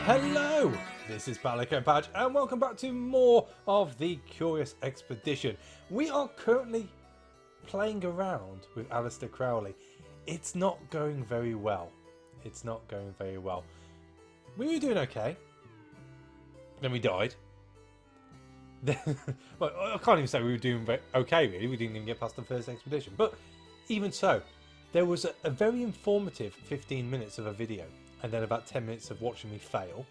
Hello, this is Palico Patch and welcome back to more of the Curious Expedition. We are currently playing around with Aleister Crowley. It's not going very well. It's not going very well. We were doing okay. Then we died. Well, I can't even say we were doing okay really. We didn't even get past the first expedition. But even so, there was a very informative 15 minutes of a video. And then about 10 minutes of watching me fail.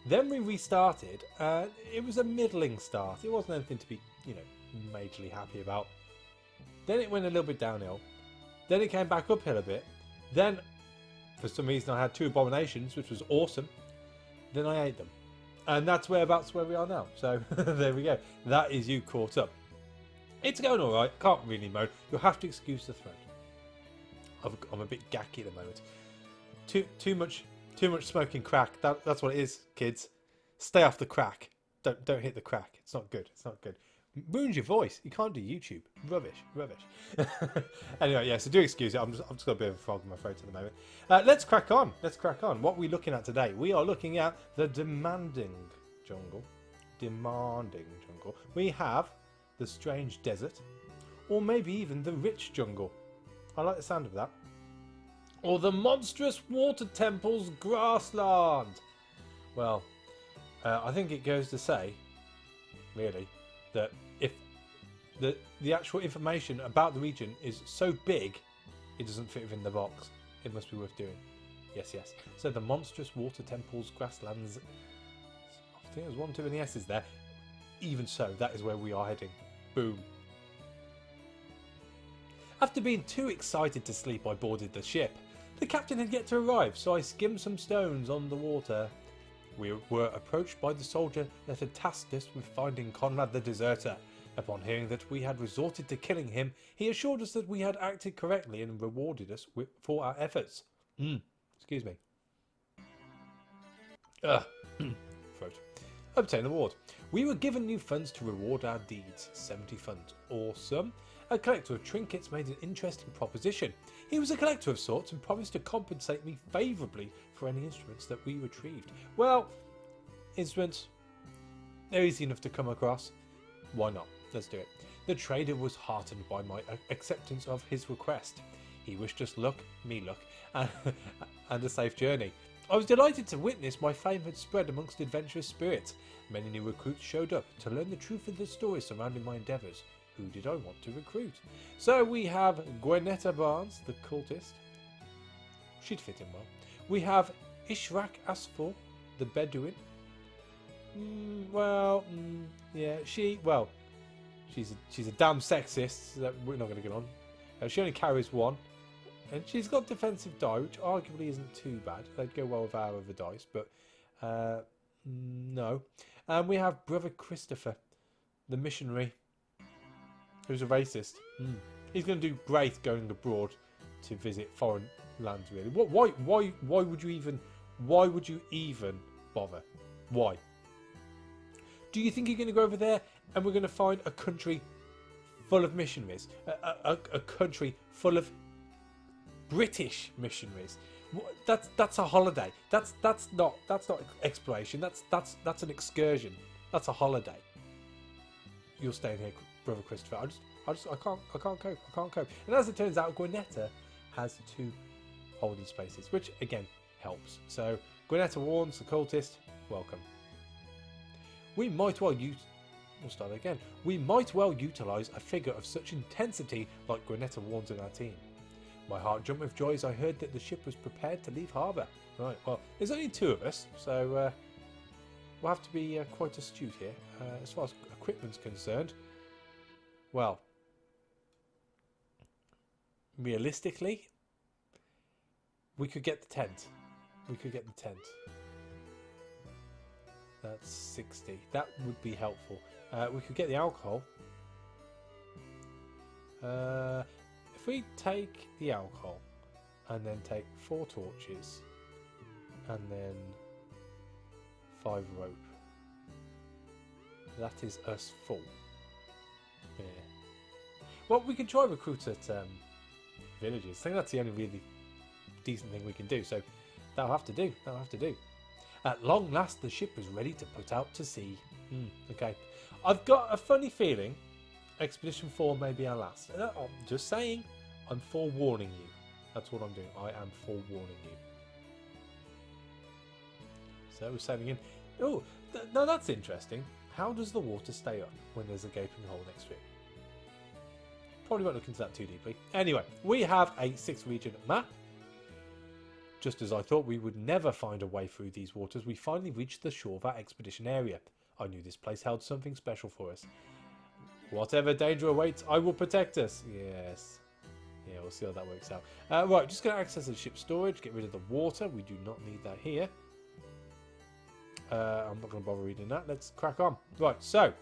Then we restarted. It was a middling start. It wasn't anything to be, majorly happy about. Then it went a little bit downhill. Then it came back uphill a bit. Then, for some reason, I had 2 abominations, which was awesome. Then I ate them. And that's where we are now. So, there we go. That is you caught up. It's going alright. Can't really moan. You'll have to excuse the thread. I'm a bit gacky at the moment. Too much smoking crack. That's what it is, kids. Stay off the crack. Don't hit the crack. It's not good. It's not good. Ruins your voice. You can't do YouTube. Rubbish. Anyway, yeah. So do excuse it. I've just got a bit of a frog in my throat at the moment. Let's crack on. What are we looking at today? We are looking at the demanding jungle. We have the strange desert, or maybe even the rich jungle. I like the sound of that. Or the monstrous water temple's grassland. Well, I think it goes to say, really, that if the actual information about the region is so big, it doesn't fit within the box. It must be worth doing. Yes. So the monstrous water temple's grasslands. I think there's 1, 2 and the S's there. Even so, that is where we are heading. Boom. After being too excited to sleep, I boarded the ship. The captain had yet to arrive, so I skimmed some stones on the water. We were approached by the soldier that had tasked us with finding Conrad the deserter. Upon hearing that we had resorted to killing him, he assured us that we had acted correctly and rewarded us for our efforts. Excuse me. Throat. Obtain award. We were given new funds to reward our deeds. 70 funds. Awesome. A collector of trinkets made an interesting proposition. He was a collector of sorts and promised to compensate me favourably for any instruments that we retrieved. Well, instruments, they're easy enough to come across. Why not? Let's do it. The trader was heartened by my acceptance of his request. He wished us luck, and a safe journey. I was delighted to witness my fame had spread amongst adventurous spirits. Many new recruits showed up to learn the truth of the story surrounding my endeavours. Who did I want to recruit? So we have Gwenetta Barnes, the cultist. She'd fit in well. We have Ishrak Asfor, the Bedouin. Yeah, she's a damn sexist, so that we're not going to get on. She only carries 1. And she's got defensive die, which arguably isn't too bad. They'd go well with our other dice, but no. And we have Brother Christopher, the missionary, who's a racist. He's going to do great going abroad to visit foreign lands. Really, why would you even bother? Why? Do you think you're going to go over there and we're going to find a country full of missionaries, a country full of British missionaries? That's a holiday. That's not exploration. That's an excursion. That's a holiday. You're staying here, Brother Christopher. I can't cope. And as it turns out, Gwenetta has 2 holding spaces, which again helps. So Gwenetta warns the cultist, welcome. We might well utilise a figure of such intensity like Gwenetta warns in our team. My heart jumped with joy as I heard that the ship was prepared to leave harbour. Right, well, there's only 2 of us, so we'll have to be quite astute here. As far as equipment's concerned, well, realistically, we could get the tent. That's 60. That would be helpful. We could get the alcohol. If we take the alcohol and then take 4 torches and then 5 rope, that is us full. Yeah. Well, we can try recruit at villages. I think that's the only really decent thing we can do. So that'll have to do. At long last, the ship was ready to put out to sea. Okay. I've got a funny feeling Expedition 4 may be our last. I'm just saying, I'm forewarning you. That's what I'm doing. I am forewarning you. So we're sailing in. Oh, no, that's interesting. How does the water stay up when there's a gaping hole next to it? Probably won't look into that too deeply. Anyway, we have a 6-region map. Just as I thought we would never find a way through these waters, we finally reached the shore of our expedition area. I knew this place held something special for us. Whatever danger awaits, I will protect us. Yes. Yeah, we'll see how that works out. Right, just going to access the ship's storage, get rid of the water. We do not need that here. I'm not going to bother reading that. Let's crack on. Right, so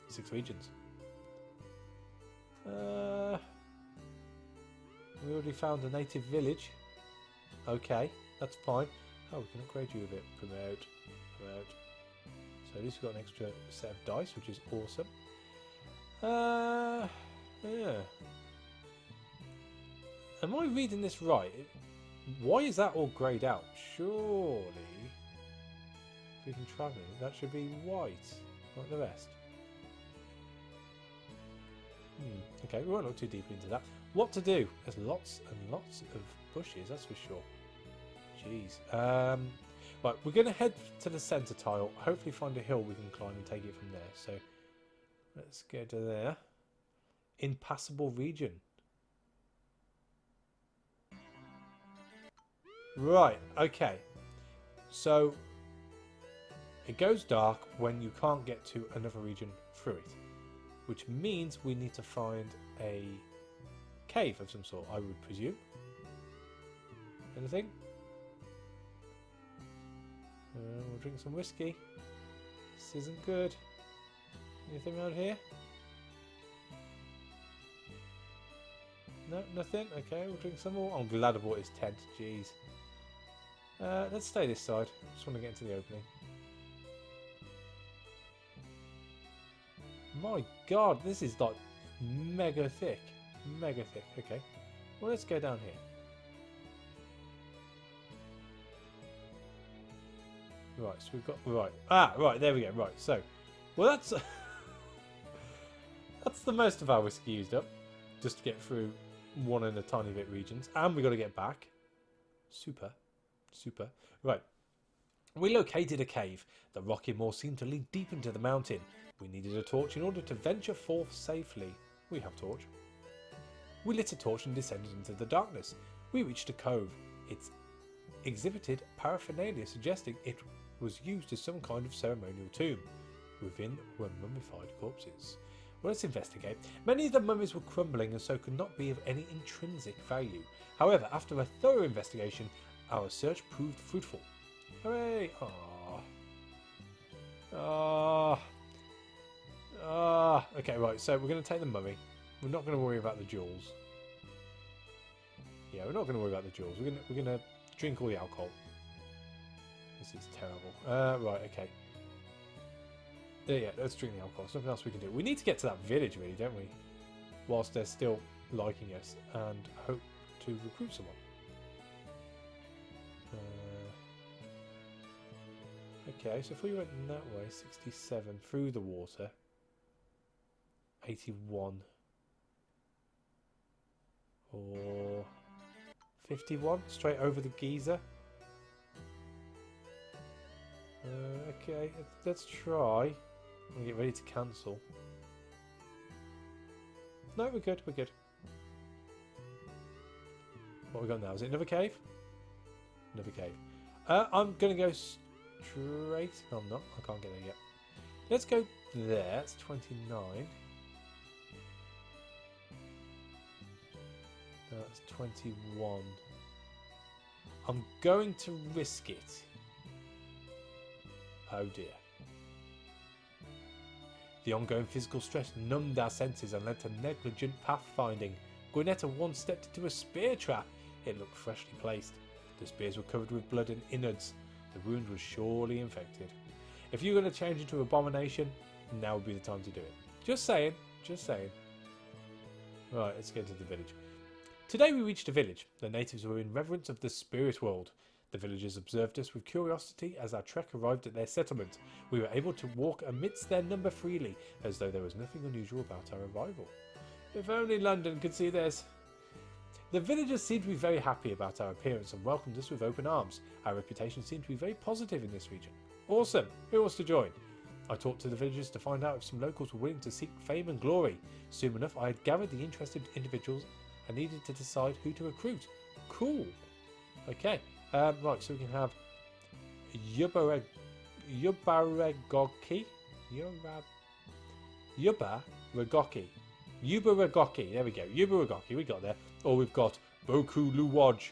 6 regions. We already found a native village. Okay, that's fine. Oh, we can upgrade you a bit. Promote. So at least we've got an extra set of dice, which is awesome. Yeah. Am I reading this right? Why is that all greyed out? Surely, if we can travel, that should be white, like the rest. Okay, we won't look too deeply into that. What to do? There's lots and lots of bushes, that's for sure. Jeez. Right, we're going to head to the centre tile. Hopefully find a hill we can climb and take it from there. So, let's go to there. Impassable region. Right, okay. So, it goes dark when you can't get to another region through it. Which means we need to find a cave of some sort, I would presume. Anything? We'll drink some whiskey. This isn't good. Anything around here? No, nothing? Okay, we'll drink some more. I'm glad I bought his tent, jeez. Let's stay this side. Just want to get into the opening. My god, this is like mega thick. Mega thick. Okay. Well, let's go down here. Right, so we've got... Right. Right, there we go. Right, so... Well, that's... that's the most of our whiskey used up. Just to get through one and a tiny bit regions. And we got to get back. Super. Right. We located a cave. The rocky moor seemed to lead deep into the mountain. We needed a torch in order to venture forth safely. We have torch. We lit a torch and descended into the darkness. We reached a cove. It exhibited paraphernalia suggesting it was used as some kind of ceremonial tomb. Within were mummified corpses. Well, let's investigate. Many of the mummies were crumbling and so could not be of any intrinsic value. However, after a thorough investigation, our search proved fruitful. Hooray! Okay, right, so we're going to take the mummy. We're not going to worry about the jewels. Yeah, we're not going to worry about the jewels. We're going to drink all the alcohol. This is terrible. Right, okay. Yeah, let's drink the alcohol. There's nothing else we can do. We need to get to that village, really, don't we? Whilst they're still liking us, and hope to recruit someone. Okay, so if we went that way, 67 through the water, 81, or 51 straight over the geyser. Okay, let's try and get ready to cancel. No, we're good, we're good. What we got now? Is it another cave? Another cave. I'm going to go straight. No, I'm not. I can't get there yet. Let's go there. That's 29. That's 21. I'm going to risk it. Oh dear. The ongoing physical stress numbed our senses and led to negligent pathfinding. Gwynetta once stepped into a spear trap. It looked freshly placed. The spears were covered with blood and innards. The wound was surely infected. If you're going to change into abomination, now would be the time to do it. Just saying. Just saying. Right, let's get to the village. Today we reached a village. The natives were in reverence of the spirit world. The villagers observed us with curiosity as our trek arrived at their settlement. We were able to walk amidst their number freely, as though there was nothing unusual about our arrival. If only London could see this. The villagers seemed to be very happy about our appearance and welcomed us with open arms. Our reputation seemed to be very positive in this region. Awesome! Who wants to join? I talked to the villagers to find out if some locals were willing to seek fame and glory. Soon enough, I had gathered the interested individuals and needed to decide who to recruit. Cool. Okay. Right, so we can have Yubaregoki. Yubaregoki. There we go. Yubaregoki. We got there. Or we've got Boku Luwaj.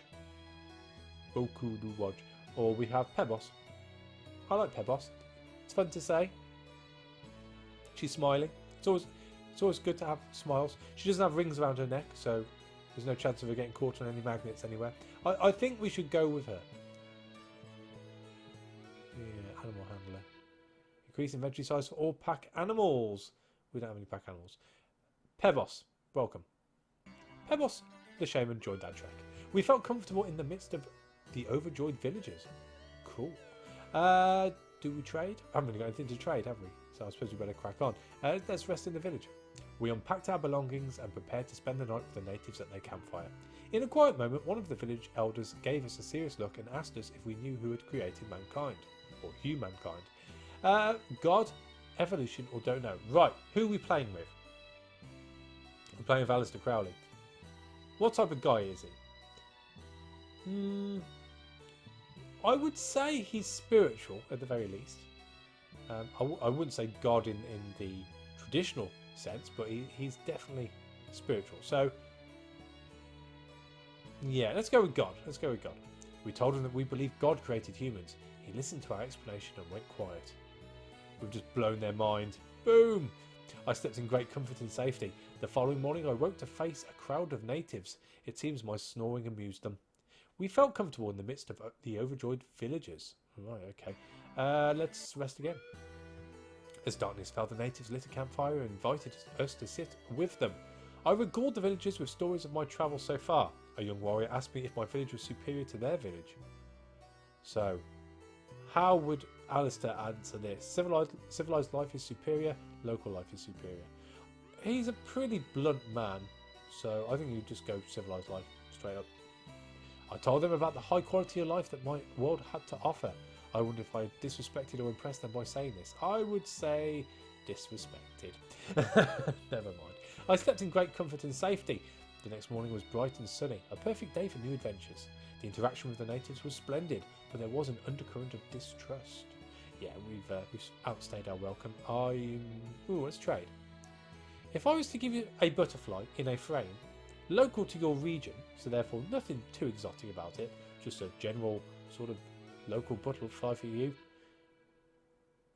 Or we have Pebos. I like Pebos. It's fun to say. She's smiling. It's always good to have smiles. She doesn't have rings around her neck, so there's no chance of her getting caught on any magnets anywhere. I think we should go with her. Yeah, animal handler. Increase inventory size for all pack animals. We don't have any pack animals. Pebos, welcome. Pebos, the shaman, joined our trek. We felt comfortable in the midst of the overjoyed villagers. Cool. Do we trade? I haven't really got anything to trade, have we? So I suppose we better crack on. Let's rest in the village. We unpacked our belongings and prepared to spend the night with the natives at their campfire. In a quiet moment, one of the village elders gave us a serious look and asked us if we knew who had created mankind, or humankind. God, evolution, or don't know. Right, who are we playing with? We're playing with Aleister Crowley. What type of guy is he? I would say he's spiritual at the very least. I wouldn't say God in the traditional sense, but he's definitely spiritual. So, yeah, let's go with God. We told him that we believe God created humans. He listened to our explanation and went quiet. We've just blown their mind. Boom! I slept in great comfort and safety. The following morning I woke to face a crowd of natives. It seems my snoring amused them. We felt comfortable in the midst of the overjoyed villagers. Right, okay. Let's rest again. As darkness fell, the natives lit a campfire and invited us to sit with them. I regaled the villagers with stories of my travels so far. A young warrior asked me if my village was superior to their village. So, how would Aleister answer this? Civilized life is superior, local life is superior. He's a pretty blunt man, so I think you just go civilized life straight up. I told them about the high quality of life that my world had to offer. I wonder if I disrespected or impressed them by saying this. I would say disrespected. Never mind. I slept in great comfort and safety. The next morning was bright and sunny, a perfect day for new adventures. The interaction with the natives was splendid, but there was an undercurrent of distrust. Yeah, we've outstayed our welcome. Let's trade. If I was to give you a butterfly in a frame, local to your region, so therefore nothing too exotic about it, just a general sort of local butterfly for you.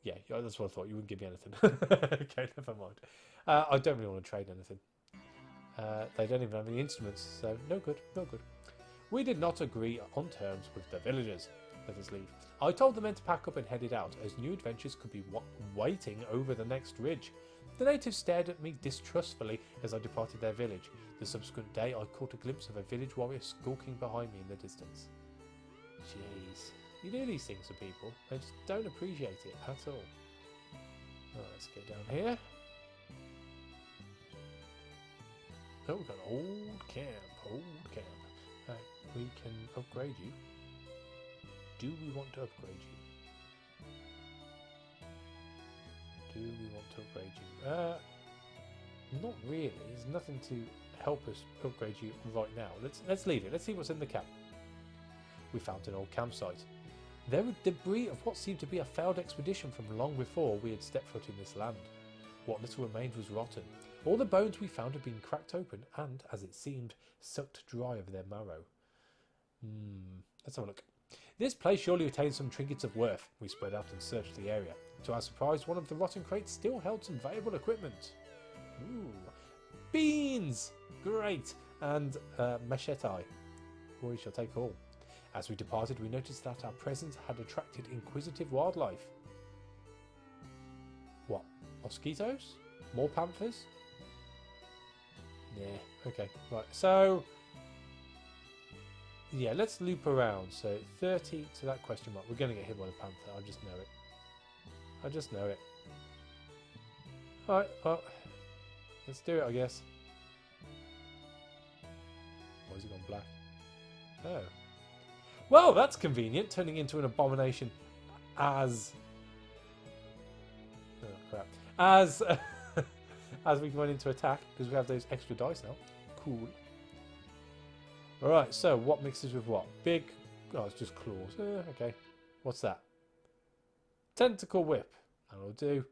Yeah, that's what I thought. You wouldn't give me anything. Okay, never mind. I don't really want to trade anything. They don't even have any instruments, so no good. We did not agree on terms with the villagers. Let us leave. I told the men to pack up and headed out, as new adventures could be waiting over the next ridge. The natives stared at me distrustfully as I departed their village. The subsequent day, I caught a glimpse of a village warrior skulking behind me in the distance. Jeez. You do these things to people, they just don't appreciate it at all. Right, let's go down here. Oh, we've got an old camp. We can upgrade you. Do we want to upgrade you? Not really. There's nothing to help us upgrade you right now. Let's leave it. Let's see what's in the camp. We found an old campsite. There were debris of what seemed to be a failed expedition from long before we had stepped foot in this land. What little remained was rotten. All the bones we found had been cracked open and, as it seemed, sucked dry of their marrow. Let's have a look. This place surely retained some trinkets of worth. We spread out and searched the area. To our surprise, one of the rotten crates still held some valuable equipment. Ooh. Beans! Great! And machete. We shall take all. As we departed, we noticed that our presence had attracted inquisitive wildlife. What? Mosquitoes? More panthers? Yeah, okay, right. So, Yeah, let's loop around. So 30 to that question mark. We're going to get hit by the panther. I just know it. I just know it. Alright, well, let's do it, I guess. Why has it gone black? Oh. Well, that's convenient, turning into an abomination as... Oh, crap. As... as we go into attack, because we have those extra dice now. Cool. Alright, so what mixes with what? Big... Oh, it's just claws. Okay. What's that? Tentacle whip. That'll do.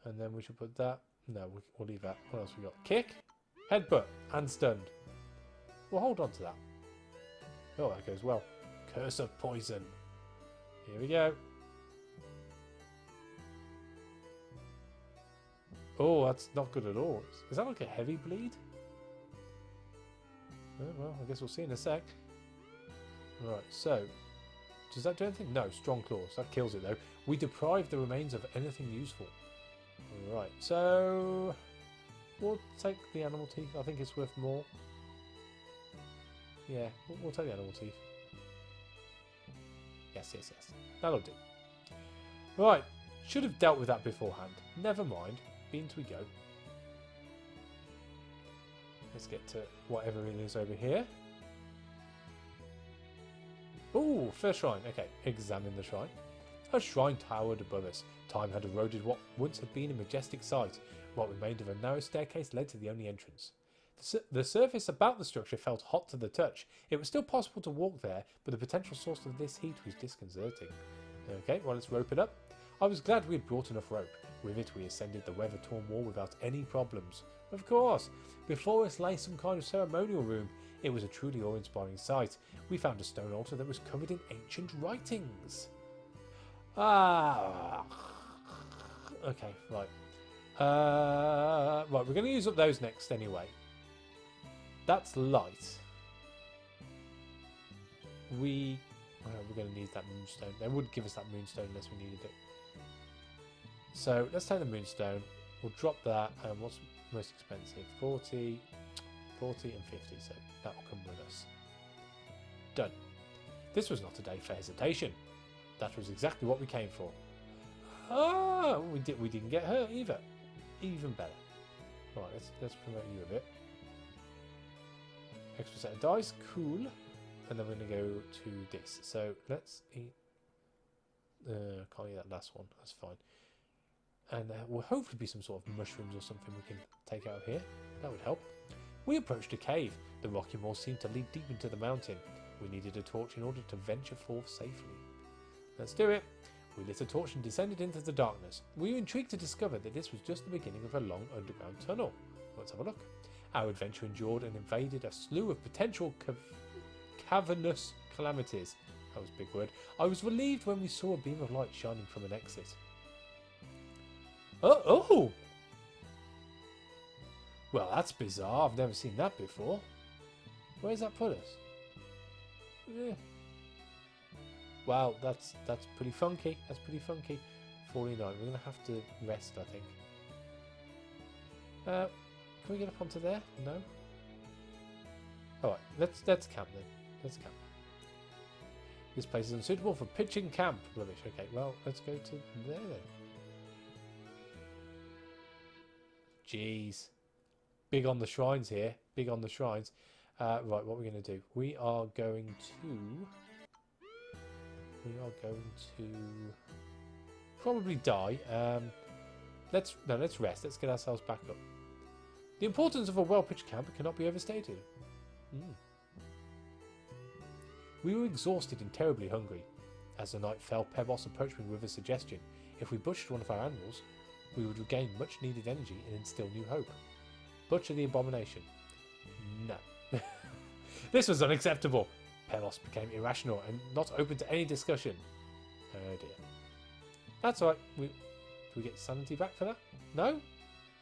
And then we should put that. No, we'll leave that. What else we got? Kick, headbutt, and stunned. We'll hold on to that. Oh, that goes well. Curse of poison. Here we go. Oh, that's not good at all. Is that like a heavy bleed? Oh, well, I guess we'll see in a sec. Right, so... Does that do anything? No, strong claws. That kills it, though. We deprive the remains of anything useful. Right, so... We'll take the animal teeth. I think it's worth more. Yeah, we'll take the animal teeth. Yes. That'll do. Right, should have dealt with that beforehand. Never mind. Beans we go. Let's get to whatever it is over here. Ooh, first shrine. Okay, examine the shrine. A shrine towered above us. Time had eroded what once had been a majestic sight. What remained of a narrow staircase led to the only entrance. The surface about the structure felt hot to the touch. It was still possible to walk there, but the potential source of this heat was disconcerting. Okay, well, let's rope it up. I was glad we had brought enough rope. With it, we ascended the weather-torn wall without any problems. Of course, before us lay some kind of ceremonial room. It was a truly awe-inspiring sight. We found a stone altar that was covered in ancient writings. Ah. Okay, right. Right, we're going to use up those next anyway. That's light. We're going to need that moonstone. They wouldn't give us that moonstone unless we needed it. So let's take the moonstone. We'll drop that. And what's most expensive? 40, 40 and 50. So that will come with us. Done. This was not a day for hesitation. That was exactly what we came for. Ah, we didn't get hurt either. Even better. Right, let's promote you a bit. Extra set of dice, cool. And then we're going to go to this. So let's eat. Can't eat that last one. That's fine. And will hopefully be some sort of mushrooms or something we can take out of here. That would help. We approached a cave. The rocky moor seemed to lead deep into the mountain. We needed a torch in order to venture forth safely. Let's do it. We lit a torch and descended into the darkness. We were intrigued to discover that this was just the beginning of a long underground tunnel. Let's have a look. Our adventure endured and invaded a slew of potential cavernous calamities. That was a big word. I was relieved when we saw a beam of light shining from an exit. Oh! Well, that's bizarre. I've never seen that before. Where's that put us? Yeah. Wow, that's pretty funky. That's pretty funky. 49. We're going to have to rest, I think. Can we get up onto there? No? Alright, let's camp then. Let's camp. This place is unsuitable for pitching camp. Rubbish. Okay, well, let's go to there then. Jeez. Big on the shrines here. Big on the shrines. Right, what we're going to do. We are going to probably die. Let's rest. Let's get ourselves back up. The importance of a well-pitched camp cannot be overstated. We were exhausted and terribly hungry. As the night fell, Pebos approached me with a suggestion. If we butchered one of our animals, we would regain much needed energy and instill new hope. Butcher the abomination. No. This was unacceptable. Pebos became irrational and not open to any discussion. Oh dear. That's alright. Do we get sanity back for that? No?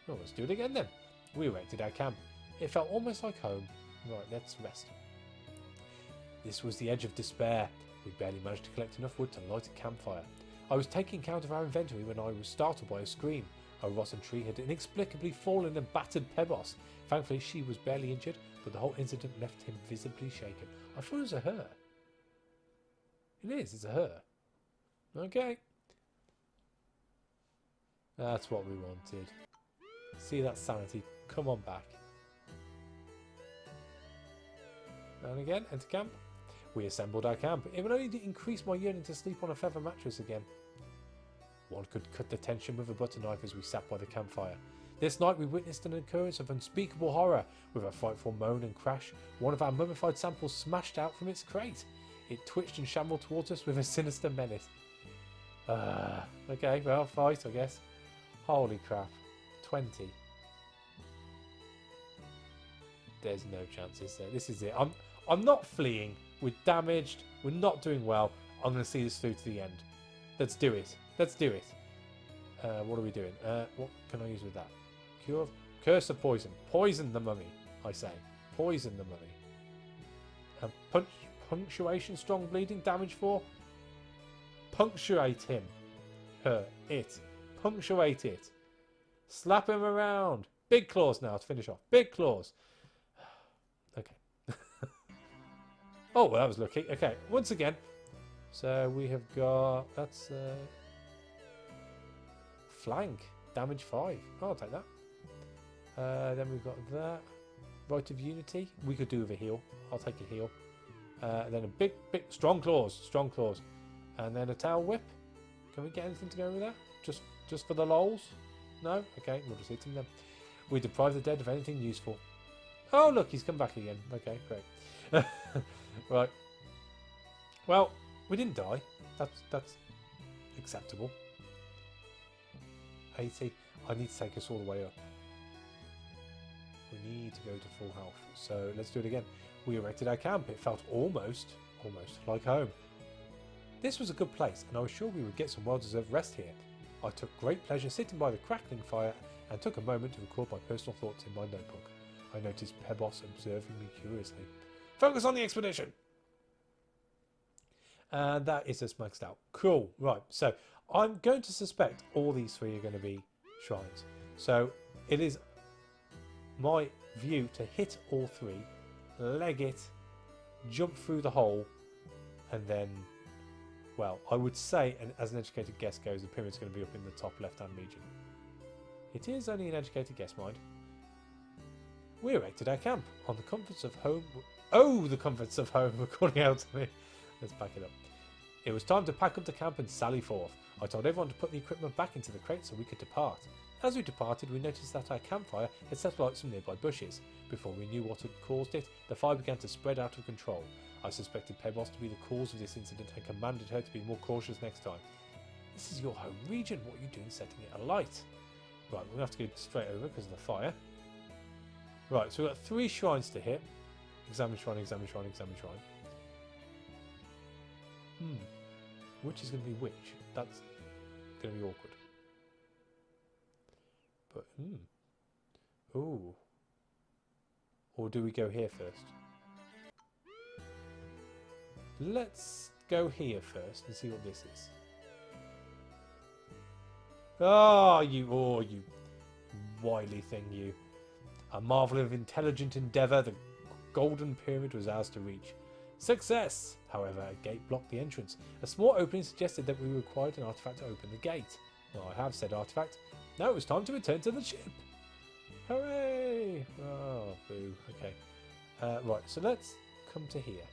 Well, let's do it again then. We erected our camp. It felt almost like home. Right, let's rest. This was the edge of despair. We barely managed to collect enough wood to light a campfire. I was taking count of our inventory when I was startled by a scream. A rotten tree had inexplicably fallen and battered Pebos. Thankfully, she was barely injured, but the whole incident left him visibly shaken. I thought it was a her. It is, it's a her. Okay. That's what we wanted. See that sanity. Come on back. And again, enter camp. We assembled our camp. It would only increase my yearning to sleep on a feather mattress again. One could cut the tension with a butter knife as we sat by the campfire. This night we witnessed an occurrence of unspeakable horror. With a frightful moan and crash, one of our mummified samples smashed out from its crate. It twitched and shambled towards us with a sinister menace. Okay, well, fight, I guess. Holy crap. 20. There's no chances there. This is it. I'm not fleeing. We're damaged. We're not doing well. I'm going to see this through to the end. Let's do it. Let's do it. What are we doing? What can I use with that? Cure? Curse of poison. Poison the mummy, I say. Poison the mummy. Punctuation, strong bleeding, damage 4. Punctuate him. Her. It. Punctuate it. Slap him around. Big claws now to finish off. Big claws. Okay. Oh, well, that was lucky. Okay, once again. So we have got... That's... flank. Damage 5. Oh, I'll take that. Then we've got that. Rite of Unity. We could do with a heal. I'll take a heal. Then a big... Strong claws. Strong claws. And then a tail whip. Can we get anything to go with that? Just for the lols? No? Okay, we'll just hit him then. We deprive the dead of anything useful. Oh, look, he's come back again. Okay, great. Right. Well, we didn't die. That's acceptable. 80. I need to take us all the way up. We need to go to full health. So let's do it again. We erected our camp. It felt almost like home. This was a good place, and I was sure we would get some well-deserved rest here. I took great pleasure sitting by the crackling fire and took a moment to record my personal thoughts in my notebook. I noticed Pebos observing me curiously. Focus on the expedition! And that is us maxed out. Cool. Right, so I'm going to suspect all these 3 are going to be shrines. So it is my view to hit all 3, leg it, jump through the hole, and then... Well, I would say, and as an educated guess goes, the pyramid's going to be up in the top left-hand region. It is only an educated guess, mind. We erected our camp on the comforts of home. Oh, the comforts of home were calling out to me. Let's back it up. It was time to pack up the camp and sally forth. I told everyone to put the equipment back into the crate so we could depart. As we departed, we noticed that our campfire had set alight some nearby bushes. Before we knew what had caused it, the fire began to spread out of control. I suspected Pebos to be the cause of this incident and commanded her to be more cautious next time. This is your home region. What are you doing setting it alight? Right, we're going to have to go straight over because of the fire. Right, so we've got 3 shrines to hit. Examine shrine, examine shrine, examine shrine. Which is going to be which? That's going to be awkward. But, ooh. Or do we go here first? Let's go here first and see what this is. Oh, you wily thing, you. A marvel of intelligent endeavour, the golden pyramid was ours to reach. Success! However, a gate blocked the entrance. A small opening suggested that we required an artifact to open the gate. Well, I have said artifact. Now it was time to return to the ship. Hooray! Oh, boo. Okay. Right, so let's come to here.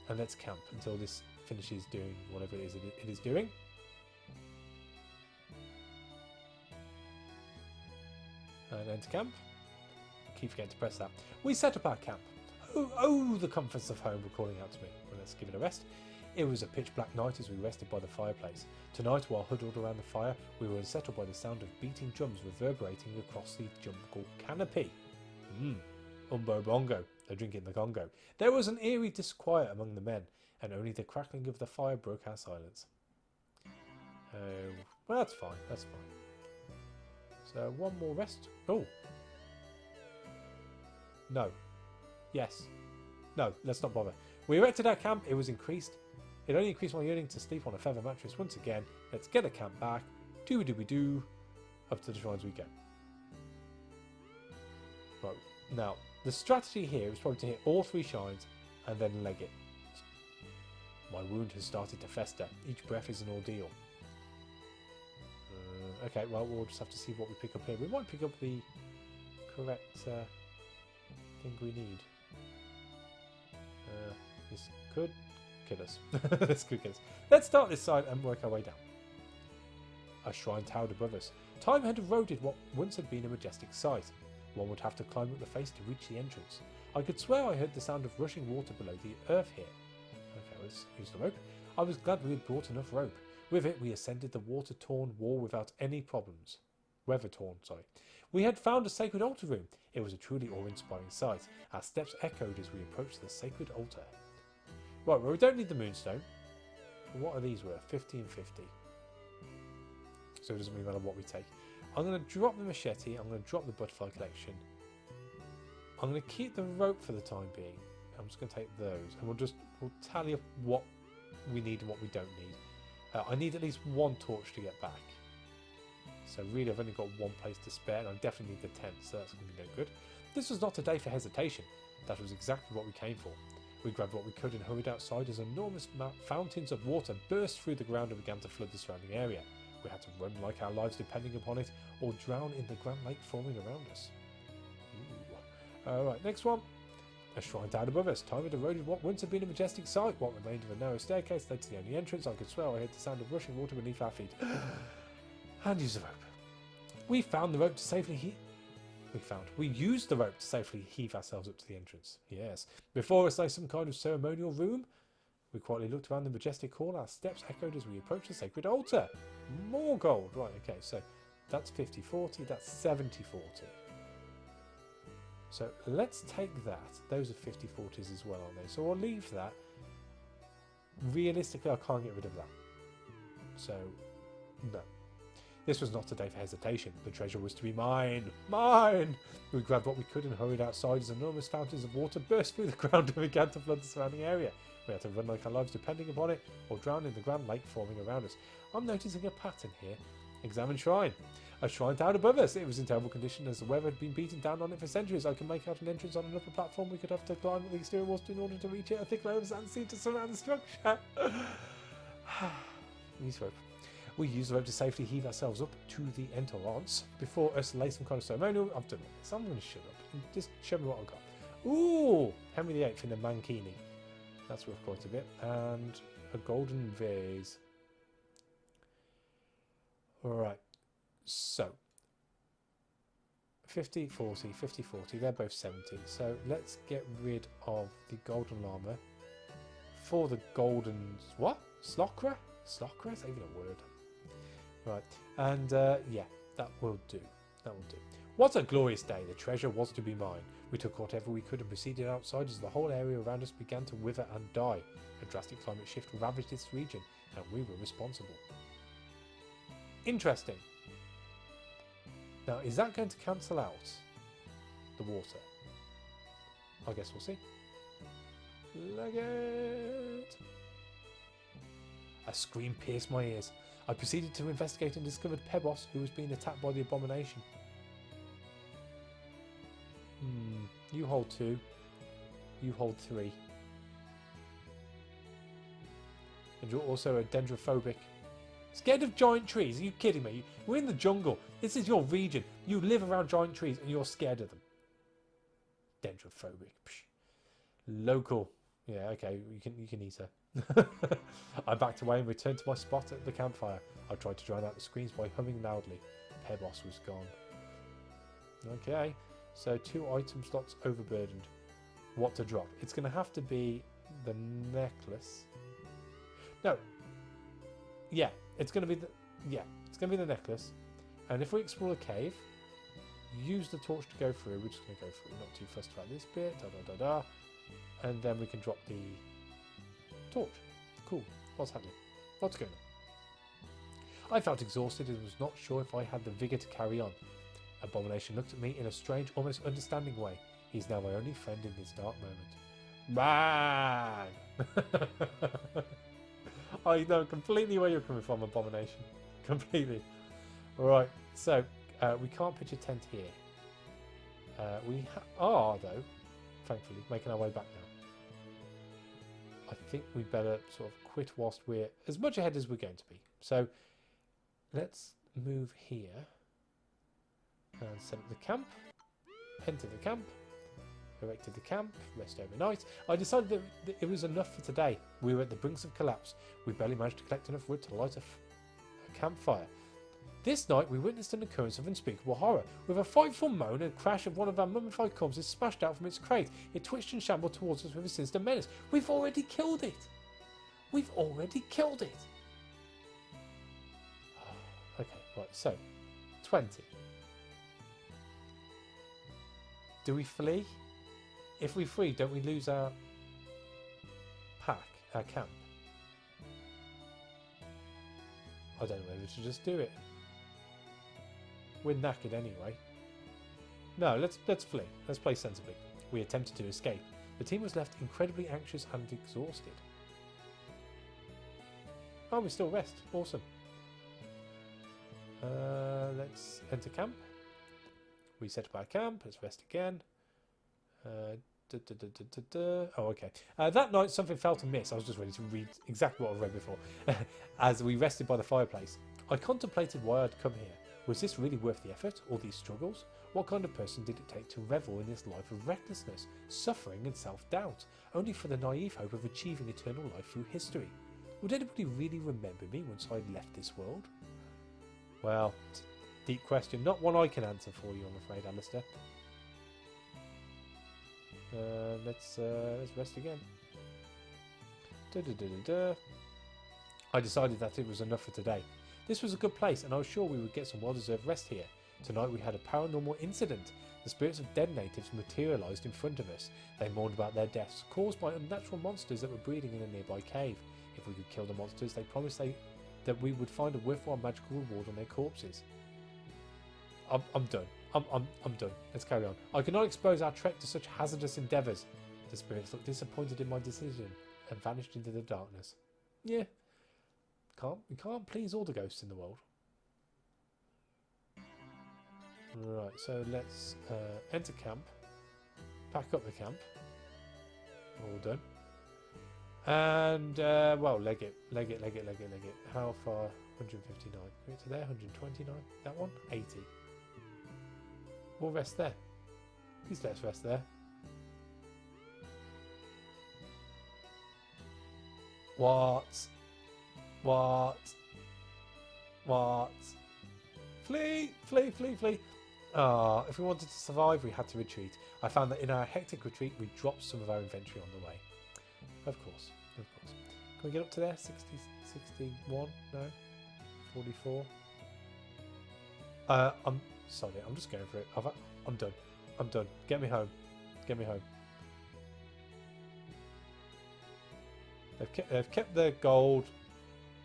And let's camp until this finishes doing whatever it is doing. And enter camp. Keep forgetting to press that. We set up our camp. Oh, the comforts of home were calling out to me. Well, let's give it a rest. It was a pitch black night as we rested by the fireplace. Tonight, while huddled around the fire, we were unsettled by the sound of beating drums reverberating across the jungle canopy. Umbo bongo, they're drinking the Congo. There was an eerie disquiet among the men, and only the crackling of the fire broke our silence. Well, that's fine, that's fine. So, one more rest. Oh. No. Yes. No, let's not bother. We erected our camp. It was increased. It only increased my yearning to sleep on a feather mattress once again. Let's get the camp back. Doo-doo-doo. Up to the shrines we go. Right, now, the strategy here is probably to hit all 3 shrines and then leg it. My wound has started to fester. Each breath is an ordeal. Okay, well, we'll just have to see what we pick up here. We might pick up the correct thing we need. This could kill us. This could kill us. Let's start this side and work our way down. A shrine towered above us. Time had eroded what once had been a majestic sight. One would have to climb up the face to reach the entrance. I could swear I heard the sound of rushing water below the earth here. Okay, let's use the rope. I was glad we had brought enough rope. With it, we ascended the water-torn wall without any problems. Weather-torn, sorry. We had found a sacred altar room. It was a truly awe-inspiring sight. Our steps echoed as we approached the sacred altar. Right, well, we don't need the moonstone. What are these worth? 15.50. So it doesn't really matter what we take. I'm going to drop the machete. I'm going to drop the butterfly collection. I'm going to keep the rope for the time being. I'm just going to take those, and we'll tally up what we need and what we don't need. I need at least 1 torch to get back. So really I've only got 1 place to spare, and I definitely need the tent, so that's going to be no good. This was not a day for hesitation. That was exactly what we came for. We grabbed what we could and hurried outside as enormous fountains of water burst through the ground and began to flood the surrounding area. We had to run like our lives depending upon it, or drown in the grand lake forming around us. Alright, next one. A shrine towered above us. Time had eroded what once had been a majestic sight. What remained of a narrow staircase led to the only entrance. I could swear I heard the sound of rushing water beneath our feet. And use the rope. We used the rope to safely heave ourselves up to the entrance. Yes. Before us lay some kind of ceremonial room. We quietly looked around the majestic hall. Our steps echoed as we approached the sacred altar. More gold. Right, okay, so that's 50-40. That's 70-40. So let's take that. Those are 50-40s as well, aren't they? So I'll leave that. Realistically, I can't get rid of that. So, no. This was not a day for hesitation. The treasure was to be mine. Mine! We grabbed what we could and hurried outside as enormous fountains of water burst through the ground and began to flood the surrounding area. We had to run like our lives depending upon it, or drown in the grand lake forming around us. I'm noticing a pattern here. Examine shrine. A shrine towered above us. It was in terrible condition as the weather had been beaten down on it for centuries. I could make out an entrance on an upper platform. We could have to climb the exterior walls in order to reach it. A thick layer of sand seemed to surround the structure. Use rope. We used the rope to safely heave ourselves up to the entrance. Before us lay some kind of ceremonial. I've done it. So I'm going to shut up and just show me what I've got. Ooh! Henry VIII in the mankini. That's worth quite a bit. And a golden vase. Alright. So, 50-40, 50-40, they're both 70. So let's get rid of the golden llama for the golden, what? Slocra? Slocra? Is that even a word? Right, and yeah, that will do. That will do. What a glorious day. The treasure was to be mine. We took whatever we could and proceeded outside as the whole area around us began to wither and die. A drastic climate shift ravaged this region, and we were responsible. Interesting. Now, is that going to cancel out the water? I guess we'll see. Leg it! A scream pierced my ears. I proceeded to investigate and discovered Pebos, who was being attacked by the abomination. You hold 2. You hold 3. And you're also a dendrophobic. Scared of giant trees? Are you kidding me? We're in the jungle. This is your region. You live around giant trees and you're scared of them. Dendrophobic. Psh. Local. Yeah, okay, you can eat her. I backed away and returned to my spot at the campfire. I tried to drown out the screams by humming loudly. Pebos was gone. Okay, so 2 item slots overburdened. What to drop? It's going to have to be the necklace. No. Yeah, it's going to be the necklace. And if we explore the cave, use the torch to go through. We're just going to go through. Not too fussed about this bit. And then we can drop the torch. Cool. What's happening? What's going on? I felt exhausted and was not sure if I had the vigour to carry on. Abomination looked at me in a strange, almost understanding way. He's now my only friend in this dark moment. Bang! I know completely where you're coming from, Abomination. Completely. Alright, so We can't pitch a tent here. We are, though, thankfully, making our way back now. I think we better sort of quit whilst we're as much ahead as we're going to be. So let's move here and set up the camp. Enter the camp. Erected the camp, rest overnight. I decided that it was enough for today. We were at the brinks of collapse. We barely managed to collect enough wood to light a campfire. This night we witnessed an occurrence of unspeakable horror. With a frightful moan, a crash of one of our mummified corpses smashed out from its crate. It twitched and shambled towards us with a sinister menace. We've already killed it! We've already killed it! Okay, right, so 20. Do we flee? If we flee, don't we lose our pack, our camp? I don't know whether we should just do it. We're knackered anyway. No, let's flee. Let's play sensibly. We attempted to escape. The team was left incredibly anxious and exhausted. Oh, we still rest. Awesome. Let's enter camp. We set up our camp. Let's rest again. Oh, okay. That night, something felt amiss. I was just ready to read exactly what I've read before. As we rested by the fireplace, I contemplated why I'd come here. Was this really worth the effort, all these struggles? What kind of person did it take to revel in this life of recklessness, suffering and self-doubt, only for the naive hope of achieving eternal life through history? Would anybody really remember me once I'd left this world? Well, deep question. Not one I can answer for you, I'm afraid, Aleister. Let's rest again. I decided that it was enough for today. This was a good place, and I was sure we would get some well-deserved rest here. Tonight we had a paranormal incident. The spirits of dead natives materialised in front of us. They mourned about their deaths, caused by unnatural monsters that were breeding in a nearby cave. If we could kill the monsters, they promised that we would find a worthwhile magical reward on their corpses. I'm done. I'm done. Let's carry on. I could not expose our trek to such hazardous endeavours. The spirits looked disappointed in my decision and vanished into the darkness. Yeah. We can't please all the ghosts in the world. Right, so let's enter camp. Pack up the camp. All done. And, well, leg it. How far? 159. Get to there, 129. That one? 80. We'll rest there. Please let us rest there. What? Flee! Ah, if we wanted to survive, we had to retreat. I found that in our hectic retreat, we dropped some of our inventory on the way. Of course. Can we get up to there? 60, 61? No? 44? I'm sorry, I'm just going for it. I'm done. Get me home. They've kept their gold.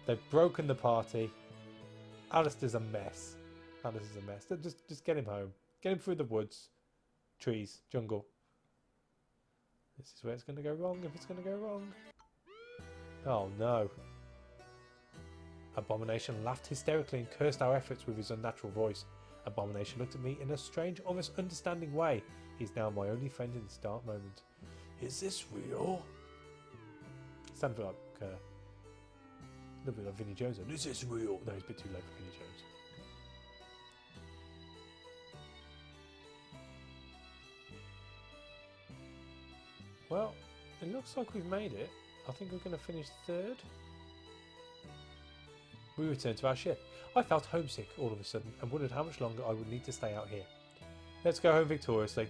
They've broken the party. Aleister's a mess. Just get him home. Get him through the woods, trees, jungle. This is where it's going to go wrong if it's going to go wrong. Oh no. Abomination laughed hysterically and cursed our efforts with his unnatural voice. Abomination looked at me in a strange, almost understanding way. He's now my only friend in this dark moment. Is this real? Sounded like a little bit like Vinnie Jones. Is this real? No, he's a bit too low for Vinnie Jones. Well, it looks like we've made it. I think we're going to finish third. We returned to our ship. I felt homesick all of a sudden and wondered how much longer I would need to stay out here. Let's go home victoriously.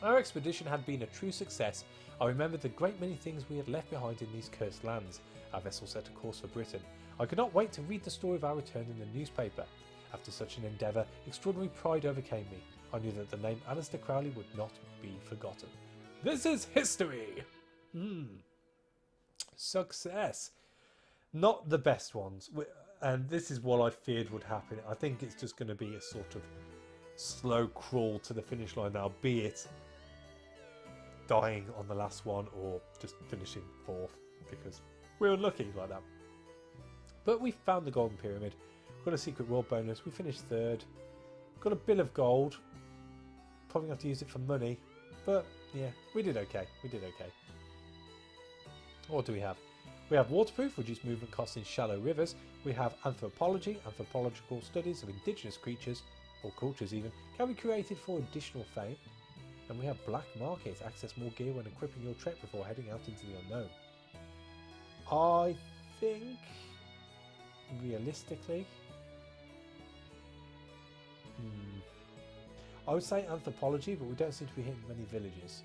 Our expedition had been a true success. I remembered the great many things we had left behind in these cursed lands. Our vessel set a course for Britain. I could not wait to read the story of our return in the newspaper. After such an endeavour, extraordinary pride overcame me. I knew that the name Aleister Crowley would not be forgotten. This is history! Success. Not the best ones. And this is what I feared would happen. I think it's just going to be a sort of slow crawl to the finish line now, be it dying on the last one or just finishing fourth because we're unlucky like that. But we found the Golden Pyramid, got a secret world bonus, we finished third. Got a bill of gold. Probably have to use it for money. But yeah, we did okay. We did okay. What do we have? We have waterproof, reduced movement costs in shallow rivers. We have anthropology, anthropological studies of indigenous creatures, or cultures even, can be created for additional fame. And we have black market, access more gear when equipping your trek before heading out into the unknown. I think, realistically, I would say anthropology, but we don't seem to be hitting many villages.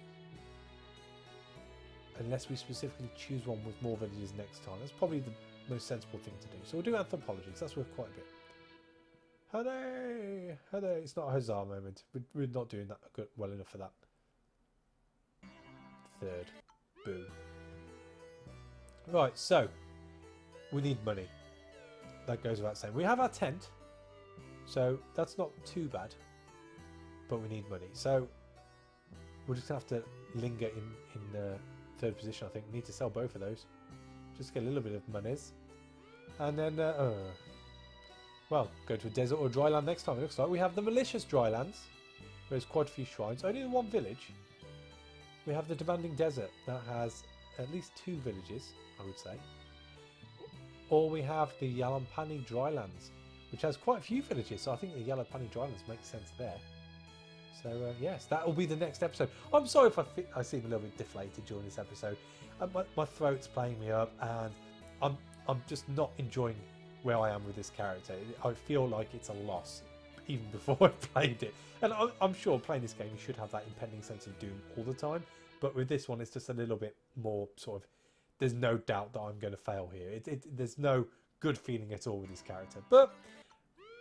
Unless we specifically choose one with more villages next time. That's probably the most sensible thing to do. So we'll do anthropology, because that's worth quite a bit. Hooray! Hooray! It's not a huzzah moment. We're not doing that good, well enough for that. Third. Boo. Right, so we need money. That goes without saying. We have our tent, so that's not too bad. But we need money. So we're just going to have to linger in third position, I think. We need to sell both of those. Just to get a little bit of monies. And then, well, go to a desert or a dry land next time, it looks like. We have the malicious dry lands. There's quite a few shrines. Only one village. We have the demanding desert that has at least 2 villages, I would say. Or we have the Yalampani drylands, which has quite a few villages. So I think the Yalampani drylands makes sense there. So yes, that will be the next episode. I'm sorry if I seem a little bit deflated during this episode. My throat's playing me up, and I'm just not enjoying where I am with this character. I feel like it's a loss, even before I played it. And I'm sure playing this game, you should have that impending sense of doom all the time. But with this one, it's just a little bit more sort of. There's no doubt that I'm going to fail here. There's no good feeling at all with this character. But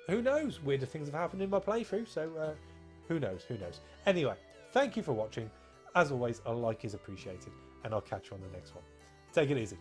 who knows? Weirder things have happened in my playthrough, so. Who knows? Who knows? Anyway, thank you for watching. As always, a like is appreciated, and I'll catch you on the next one. Take it easy.